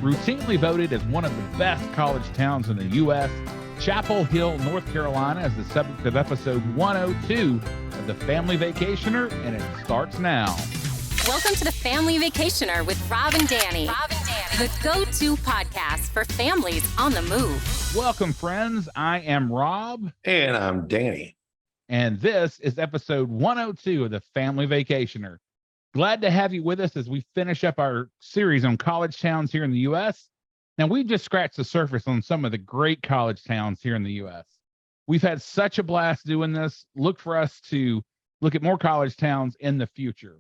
Routinely voted as one of the best college towns in the U.S., Chapel Hill, North Carolina is the subject of episode 102 of The Family Vacationer, and it starts now. Welcome to The Family Vacationer with Rob and Danny. The go-to podcast for families on the move. Welcome, friends. I am Rob. And I'm Danny. And this is episode 102 of The Family Vacationer. Glad to have you with us as we finish up our series on college towns here in the U.S. Now, we've just scratched the surface on some of the great college towns here in the U.S. We've had such a blast doing this. Look for us to look at more college towns in the future.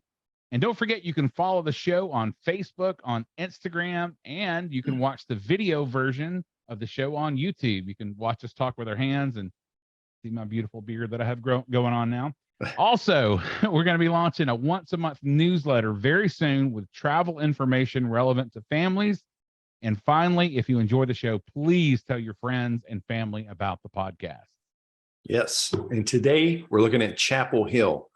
And don't forget, you can follow the show on Facebook, on Instagram, and you can watch the video version of the show on YouTube. You can watch us talk with our hands and see my beautiful beard that I have going on now. Also, we're going to be launching a once-a-month newsletter very soon with travel information relevant to families. And finally, if you enjoy the show, please tell your friends and family about the podcast. Yes. And today we're looking at Chapel Hill.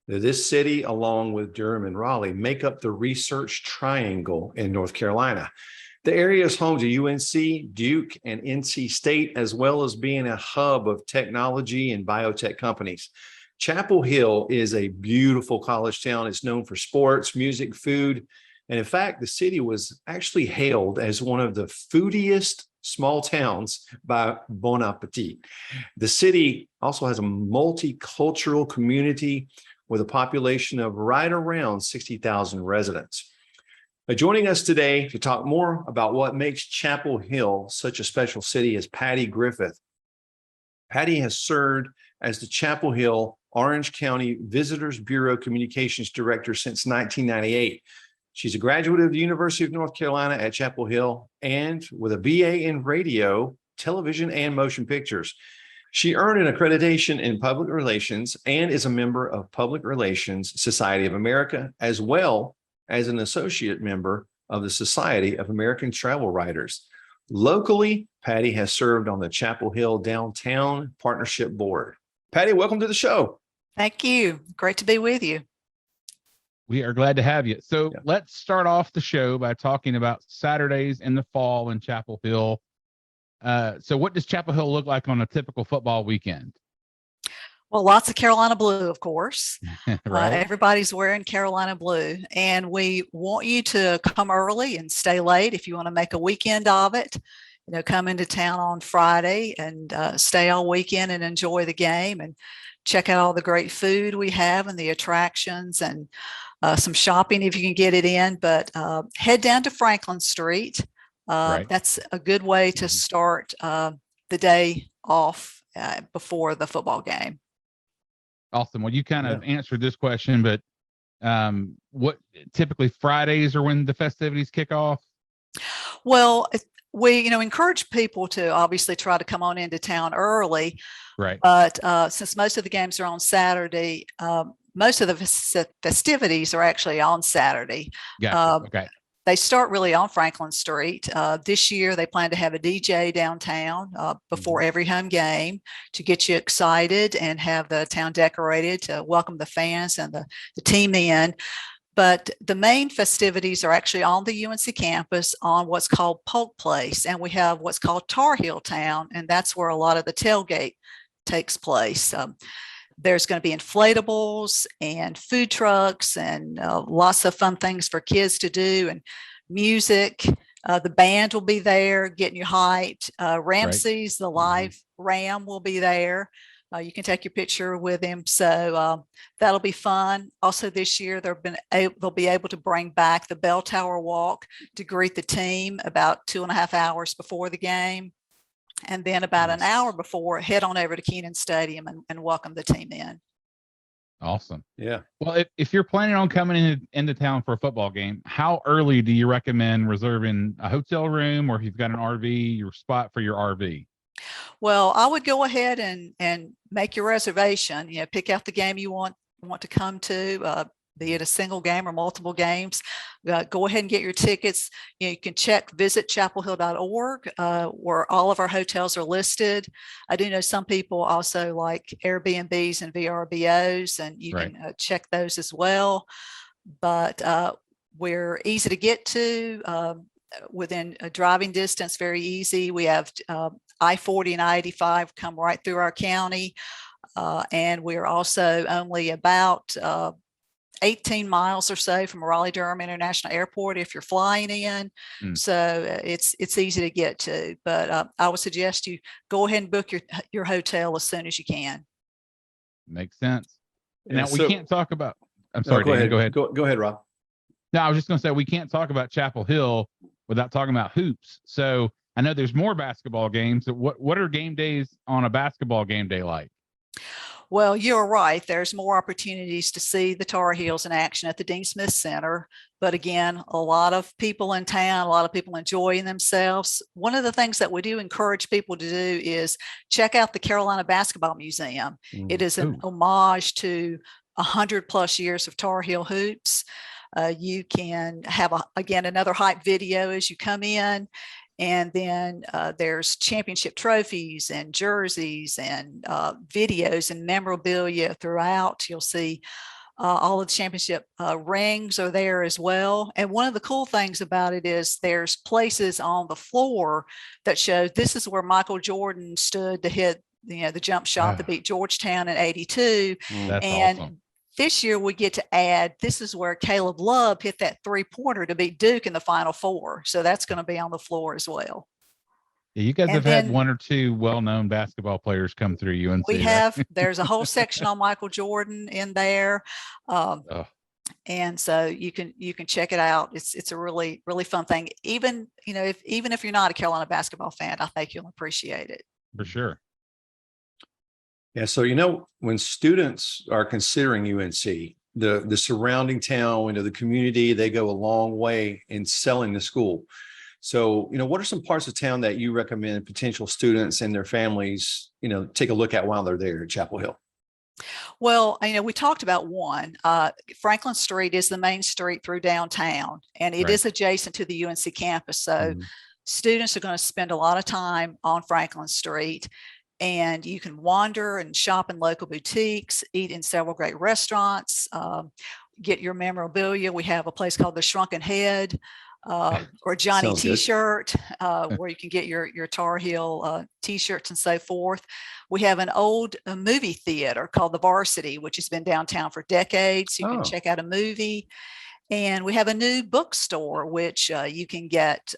Now, this city, along with Durham and Raleigh, make up the Research Triangle in North Carolina. The area is home to UNC, Duke, and NC State, as well as being a hub of technology and biotech companies. Chapel Hill is a beautiful college town. It's known for sports, music, food. And in fact, the city was actually hailed as one of the foodiest small towns by Bon Appetit. The city also has a multicultural community with a population of right around 60,000 residents. Joining us today to talk more about what makes Chapel Hill such a special city is Patty Griffin. Patty has served as the Chapel Hill Orange County Visitors Bureau Communications Director since 1998. She's a graduate of the University of North Carolina at Chapel Hill and with a BA in radio, television, and motion pictures. She earned an accreditation in public relations and is a member of Public Relations Society of America, as well as an associate member of the Society of American Travel Writers. Locally, Patty has served on the Chapel Hill Downtown Partnership Board. Patty, welcome to the show. Thank you. Great to be with you. We are glad to have you. So Let's start off the show by talking about Saturdays in the fall in Chapel Hill. So what does Chapel Hill look like on a typical football weekend? Well, lots of Carolina blue, of course. Right. Everybody's wearing Carolina blue, and we want you to come early and stay late if you want to make a weekend of it. You know, come into town on Friday and stay all weekend and enjoy the game and check out all the great food we have and the attractions and some shopping if you can get it in. But head down to Franklin Street. Right. That's a good way to start the day off before the football game. Awesome. Well, you kind of answered this question, but what typically Fridays are when the festivities kick off? Well, we, encourage people to obviously try to come on into town early. Right. But since most of the games are on Saturday, most of the festivities are actually on Saturday. Gotcha. Okay. They start really on Franklin Street. This year, they plan to have a DJ downtown before every home game to get you excited and have the town decorated to welcome the fans and the team in. But the main festivities are actually on the UNC campus on what's called Polk Place. And we have what's called Tar Heel Town, and that's where a lot of the tailgate takes place. There's going to be inflatables and food trucks and lots of fun things for kids to do and music. The band will be there getting you hyped. Ramsey's, the live Ram, will be there. You can take your picture with him. So that'll be fun. Also this year, they'll be able to bring back the Bell Tower Walk to greet the team about 2.5 hours before the game. And then about an hour before, head on over to Kenan Stadium and welcome the team in. Awesome. Yeah. Well, if you're planning on coming into town for a football game, how early do you recommend reserving a hotel room, or if you've got an RV, your spot for your RV? Well, I would go ahead and make your reservation. Pick out the game you want to come to. Be it a single game or multiple games. Go ahead and get your tickets. You can visit chapelhill.org where all of our hotels are listed. I do know some people also like Airbnbs and VRBOs, and you can check those as well. But we're easy to get to. within a driving distance, very easy. We have I-40 and I-85 come right through our county. And we're also only about 18 miles or so from Raleigh-Durham International Airport if you're flying in. So it's easy to get to. But I would suggest you go ahead and book your hotel as soon as you can. Makes sense. Yeah, Now, we can't talk about, I'm sorry, go Danny, ahead. go ahead. Go ahead, Rob. No, I was just going to say, we can't talk about Chapel Hill without talking about hoops. So I know there's more basketball games. What are game days on a basketball game day like? Well, you're right. There's more opportunities to see the Tar Heels in action at the Dean Smith Center. But again, a lot of people in town, a lot of people enjoying themselves. One of the things that we do encourage people to do is check out the Carolina Basketball Museum. It is an homage to 100+ years of Tar Heel hoops. You can have, again, another hype video as you come in. And then there's championship trophies and jerseys and videos and memorabilia throughout. You'll see all of the championship rings are there as well. And one of the cool things about it is there's places on the floor that show this is where Michael Jordan stood to hit, the jump shot that beat Georgetown in '82. That's and awesome. This year we get to add, this is where Caleb Love hit that 3-pointer to beat Duke in the Final Four. So that's going to be on the floor as well. Yeah, you guys have had one or two well-known basketball players come through UNC. We have. There's a whole section on Michael Jordan in there. And so you can check it out. It's a really, really fun thing. Even if you're not a Carolina basketball fan, I think you'll appreciate it. For sure. Yeah. So, when students are considering UNC, the surrounding town, the community, they go a long way in selling the school. So, what are some parts of town that you recommend potential students and their families, take a look at while they're there at Chapel Hill? Well, we talked about one. Franklin Street is the main street through downtown, and it is adjacent to the UNC campus. So students are going to spend a lot of time on Franklin Street. And you can wander and shop in local boutiques, eat in several great restaurants, get your memorabilia. We have a place called the Shrunken Head or Johnny T-shirt where you can get your Tar Heel T-shirts and so forth. We have an old movie theater called the Varsity, which has been downtown for decades. You can check out a movie. And we have a new bookstore, which you can get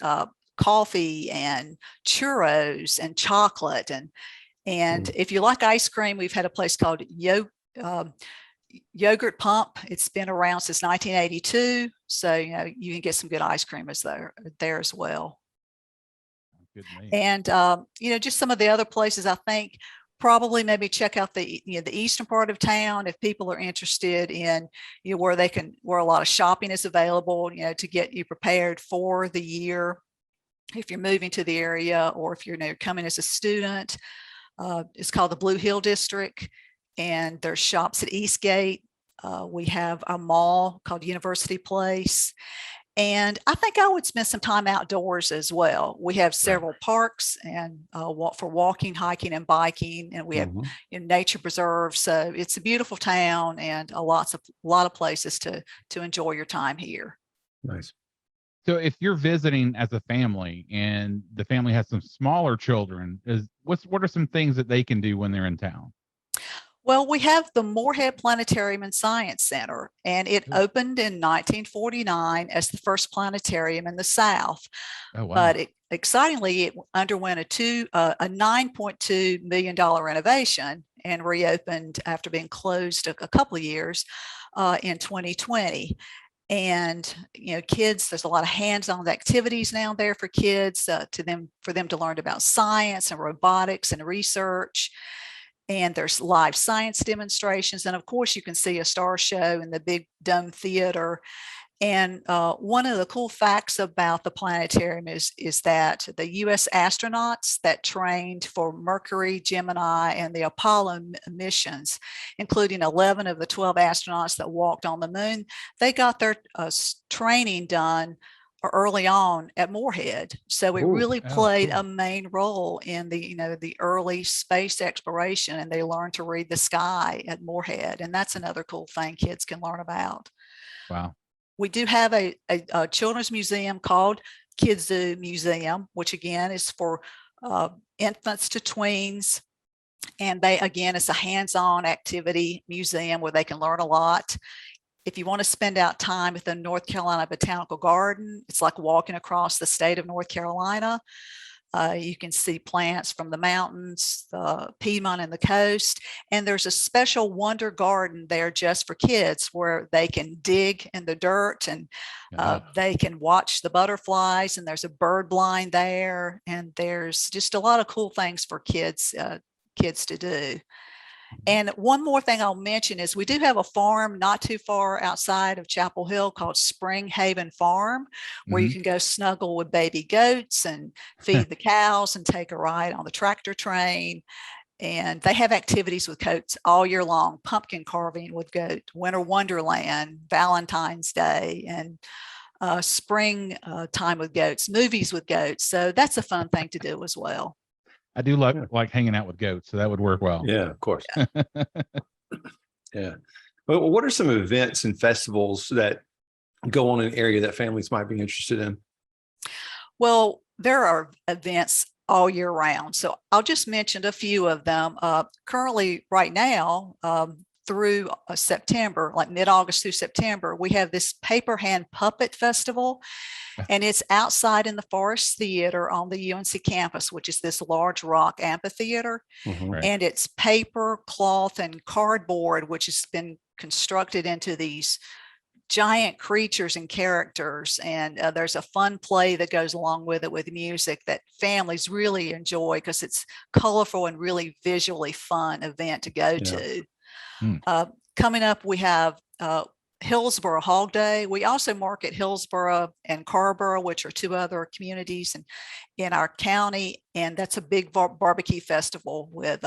coffee and churros and chocolate. And if you like ice cream, we've had a place called Yogurt Pump. It's been around since 1982. So, you can get some good ice cream there as well. Good and, just some of the other places, I think probably maybe check out the eastern part of town if people are interested in, where a lot of shopping is available, to get you prepared for the year. If you're moving to the area or if you're coming as a student. It's called the Blue Hill District, and there's shops at Eastgate. We have a mall called University Place, and I think I would spend some time outdoors as well. We have several parks and for walking, hiking, and biking, and we have nature preserves. So it's a beautiful town and a lot of places to enjoy your time here. Nice. So if you're visiting as a family and the family has some smaller children, what are some things that they can do when they're in town? Well, we have the Moorhead Planetarium and Science Center, and it opened in 1949 as the first planetarium in the South. Oh, wow. But excitingly, it underwent a $9.2 million renovation and reopened after being closed a couple of years in 2020. And kids, there's a lot of hands-on activities now there for kids for them to learn about science and robotics and research. And there's live science demonstrations, and of course you can see a star show in the big dome theater. And one of the cool facts about the planetarium is that the U.S. astronauts that trained for Mercury, Gemini, and the Apollo missions, including 11 of the 12 astronauts that walked on the moon, they got their training done early on at Moorhead. So it really played a main role in the early space exploration, and they learned to read the sky at Moorhead. And that's another cool thing kids can learn about. Wow. We do have a children's museum called Kids Zoo Museum, which again is for infants to tweens. And it's a hands-on activity museum where they can learn a lot. If you want to spend out time at the North Carolina Botanical Garden, it's like walking across the state of North Carolina. You can see plants from the mountains, the Piedmont and the coast. And there's a special wonder garden there just for kids where they can dig in the dirt and they can watch the butterflies, and there's a bird blind there. And there's just a lot of cool things for kids to do. And one more thing I'll mention is we do have a farm not too far outside of Chapel Hill called Spring Haven Farm, where you can go snuggle with baby goats and feed the cows and take a ride on the tractor train. And they have activities with goats all year long: pumpkin carving with goat, winter wonderland, Valentine's Day, and spring time with goats, movies with goats. So that's a fun thing to do as well. I do like hanging out with goats, so that would work well. Yeah, of course. Yeah. Well, what are some events and festivals that go on in an area that families might be interested in? Well, there are events all year round. So I'll just mention a few of them. Currently, right now, through September, like mid-August through September, we have this Paper Hand Puppet Festival. And it's outside in the Forest Theater on the UNC campus, which is this large rock amphitheater. Right. And it's paper, cloth, and cardboard, which has been constructed into these giant creatures and characters. And there's a fun play that goes along with it with music that families really enjoy because it's colorful and really visually fun event to go to. Coming up, we have Hillsborough Hog Day. We also market Hillsborough and Carrboro, which are two other communities in our county. And that's a big barbecue festival with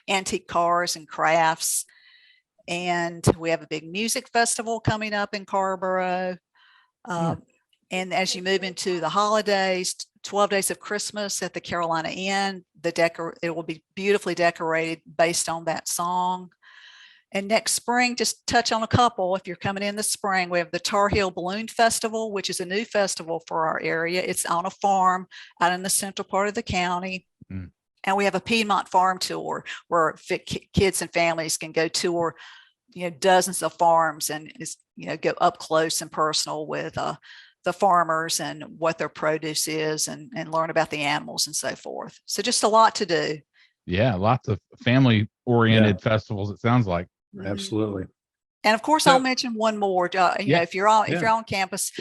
antique cars and crafts. And we have a big music festival coming up in Carrboro. And as you move into the holidays, 12 Days of Christmas at the Carolina Inn, it will be beautifully decorated based on that song. And next spring, just touch on a couple. If you're coming in the spring, we have the Tar Heel Balloon Festival, which is a new festival for our area. It's on a farm out in the central part of the county. And we have a Piedmont farm tour where kids and families can go tour, dozens of farms and go up close and personal with the farmers and what their produce is and learn about the animals and so forth. So just a lot to do. Yeah, lots of family oriented festivals, it sounds like. Absolutely. And of course, I'll mention one more. If you're on campus,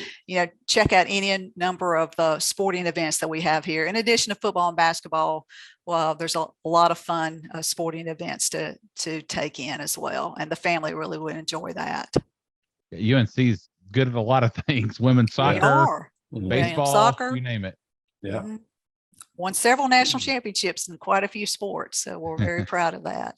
check out any number of the sporting events that we have here. In addition to football and basketball, well, there's a lot of fun sporting events to take in as well, and the family really would enjoy that. UNC's good at a lot of things: women's soccer, baseball, soccer, you name it. Yeah, won several national championships in quite a few sports, so we're very proud of that.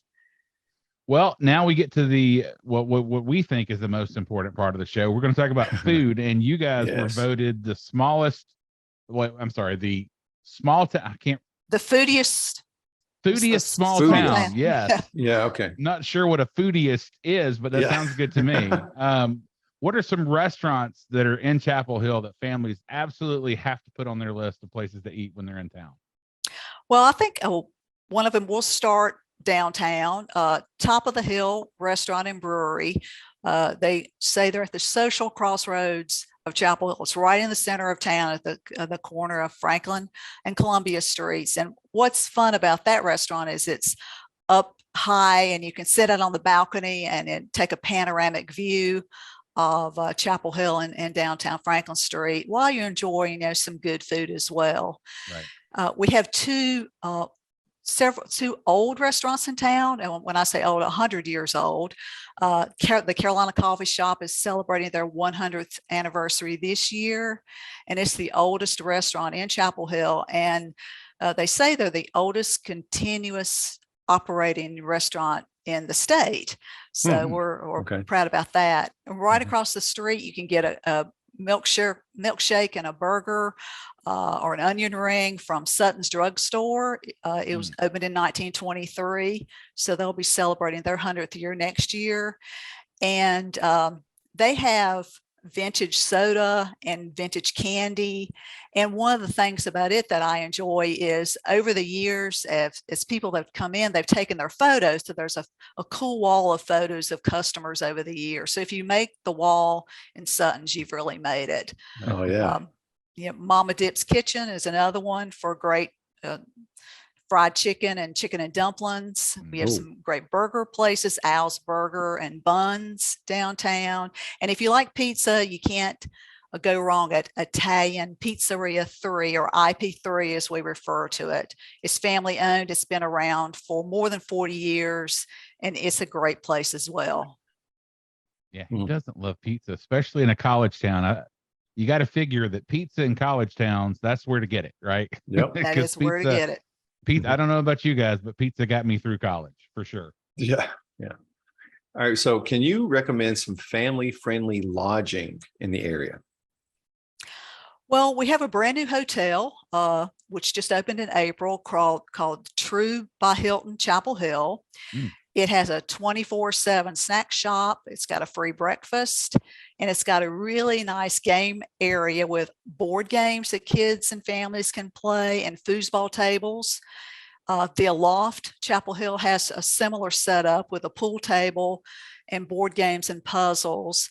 Well, now we get to the what we think is the most important part of the show. We're going to talk about food, and you guys were voted the smallest. The small town. The foodiest small town. Yes. Yeah. Okay. Not sure what a foodiest is, but that sounds good to me. What are some restaurants that are in Chapel Hill that families absolutely have to put on their list of places to eat when they're in town? Well, I think one of them will start downtown, Top of the Hill Restaurant and Brewery. They say they're at the social crossroads of Chapel Hill. It's right in the center of town at the corner of Franklin and Columbia Streets. And what's fun about that restaurant is it's up high and you can sit out on the balcony and take a panoramic view of Chapel Hill and downtown Franklin Street while you're enjoying some good food as well. Right. We have two old restaurants in town. And when I say old, 100 years old, the Carolina Coffee Shop is celebrating their 100th anniversary this year. And it's the oldest restaurant in Chapel Hill. And they say they're the oldest continuous operating restaurant in the state. So we're proud about that. And right across the street, you can get a milkshake and a burger or an onion ring from Sutton's Drugstore. It was opened in 1923. So they'll be celebrating their 100th year next year. And they have vintage soda and vintage candy. And one of the things about it that I enjoy is over the years, as people that have come in, they've taken their photos. So there's a cool wall of photos of customers over the years. So if you make the wall in Sutton's, you've really made it. Oh, yeah. Mama Dip's Kitchen is another one for great fried chicken and dumplings. We have some great burger places, Al's Burger and Buns downtown. And if you like pizza, you can't go wrong at Italian Pizzeria 3, or IP3 as we refer to it. It's family owned. It's been around for more than 40 years, and it's a great place as well. Yeah, who doesn't love pizza, especially in a college town? You got to figure that pizza in college towns, that's where to get it, right? Yep. That is where to get it. Pizza, I don't know about you guys, but pizza got me through college for sure. Yeah. Yeah. All right. So can you recommend some family-friendly lodging in the area? Well, we have a brand new hotel, which just opened in April, called True by Hilton Chapel Hill. It has a 24/7 snack shop. It's got a free breakfast, and it's got a really nice game area with board games that kids and families can play, and foosball tables. The Aloft Chapel Hill has a similar setup with a pool table and board games and puzzles.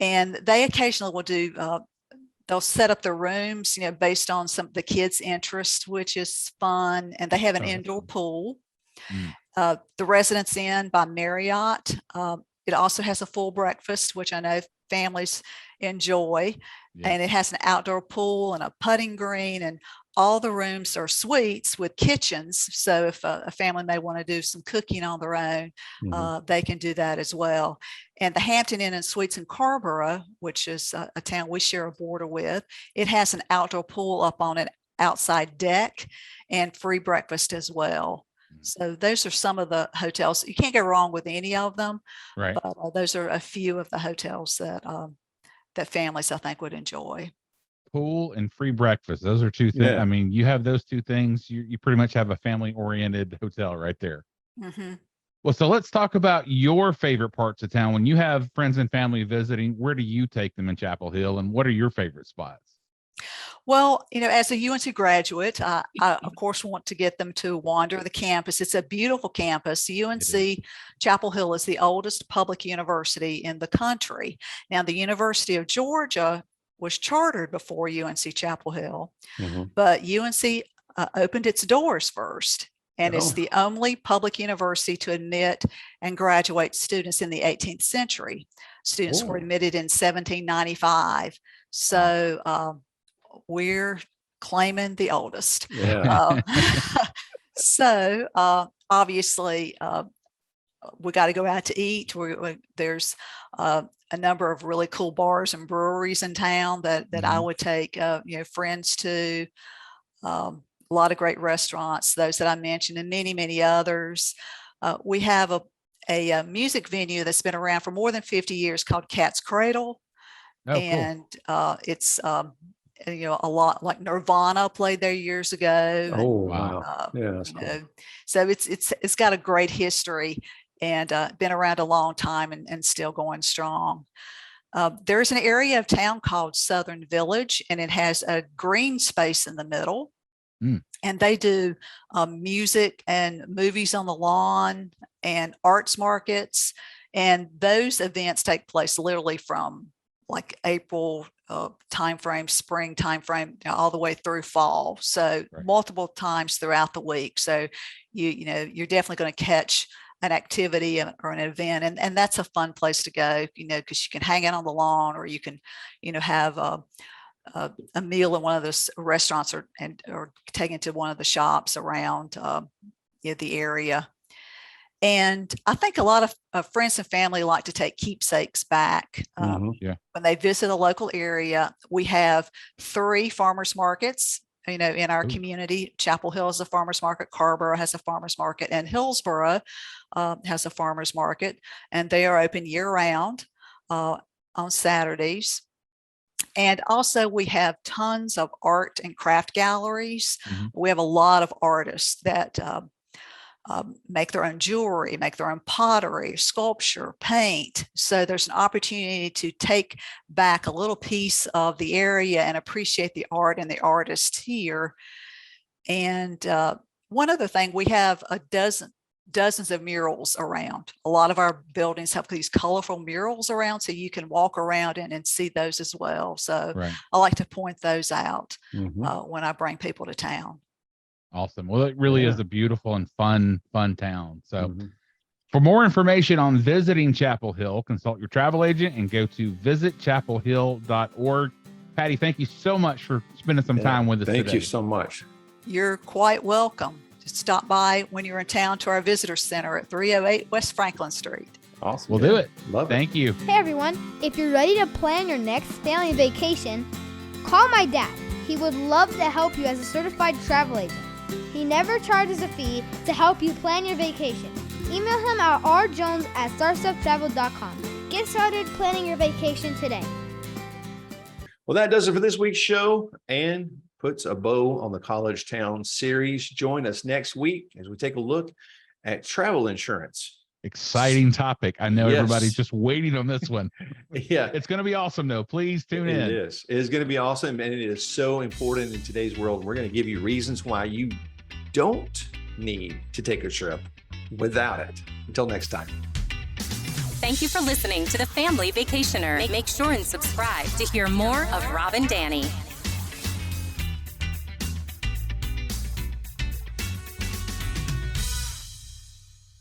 And they occasionally will do, they'll set up their rooms, based on some of the kids' interests, which is fun. And they have an indoor pool. The Residence Inn by Marriott. It also has a full breakfast, which I know families enjoy. Yeah. And it has an outdoor pool and a putting green, and all the rooms are suites with kitchens. So if a family may want to do some cooking on their own, they can do that as well. And the Hampton Inn and Suites in Carborough, which is a town we share a border with, it has an outdoor pool up on an outside deck and free breakfast as well. So those are some of the hotels. You can't go wrong with any of them. Right. But those are a few of the hotels that that families, I think, would enjoy. Pool and free breakfast. Those are two things. Yeah. I mean, you have those two things, you pretty much have a family-oriented hotel right there. Well, so let's talk about your favorite parts of town. When you have friends and family visiting, where do you take them in Chapel Hill, and what are your favorite spots? Well, as a UNC graduate, I of course want to get them to wander the campus. It's a beautiful campus. UNC Chapel Hill is the oldest public university in the country. Now, the University of Georgia was chartered before UNC Chapel Hill, but UNC opened its doors first. And it's the only public university to admit and graduate students in the 18th century. Students were admitted in 1795. So we're claiming the oldest. Yeah. So obviously, we got to go out to eat. There's a number of really cool bars and breweries in town that I would take friends to. A lot of great restaurants, those that I mentioned, and many, many others. We have a music venue that's been around for more than 50 years called Cat's Cradle. And cool. It's a lot like Nirvana played there years ago. Oh, wow. Yeah, that's cool. So it's got a great history and been around a long time and still going strong. There's an area of town called Southern Village, and it has a green space in the middle. And they do music and movies on the lawn and arts markets. And those events take place literally from like April timeframe, spring timeframe, all the way through fall. So multiple times throughout the week. So you're definitely going to catch an activity or an event, and that's a fun place to go, because you can hang out on the lawn, or you can, have a meal in one of those restaurants, or take it to one of the shops around the area. And I think a lot of friends and family like to take keepsakes back when they visit a local area. We have 3 farmers markets, in our community. Chapel Hill has a farmers market, Carborough has a farmers market, and Hillsborough has a farmers market, and they are open year round on Saturdays. And also we have tons of art and craft galleries. We have a lot of artists that make their own jewelry, make their own pottery, sculpture, paint. So there's an opportunity to take back a little piece of the area and appreciate the art and the artists here. And one other thing, we have dozens of murals around. A lot of our buildings have these colorful murals around, so you can walk around and see those as well. So I like to point those out when I bring people to town. Awesome. Well, it really is a beautiful and fun town. So for more information on visiting Chapel Hill, consult your travel agent and go to visitchapelhill.org. Patty, thank you so much for spending some time with us today. Thank you so much. You're quite welcome. Just stop by when you're in town to our visitor center at 308 West Franklin Street. Awesome. We'll do it. Love it. Thank you. Hey everyone, if you're ready to plan your next family vacation, call my dad. He would love to help you as a certified travel agent. He never charges a fee to help you plan your vacation. Email him at rjones@starsteptravel.com. Get started planning your vacation today. Well, that does it for this week's show and puts a bow on the College Town series. Join us next week as we take a look at travel insurance. Exciting topic. I know Yes. everybody's just waiting on this one. Yeah. It's going to be awesome, though. Please tune in. It is. It is going to be awesome, and it is so important in today's world. We're going to give you reasons why you don't need to take a trip without it. Until next time. Thank you for listening to The Family Vacationer. Make sure and subscribe to hear more of Rob and Danny.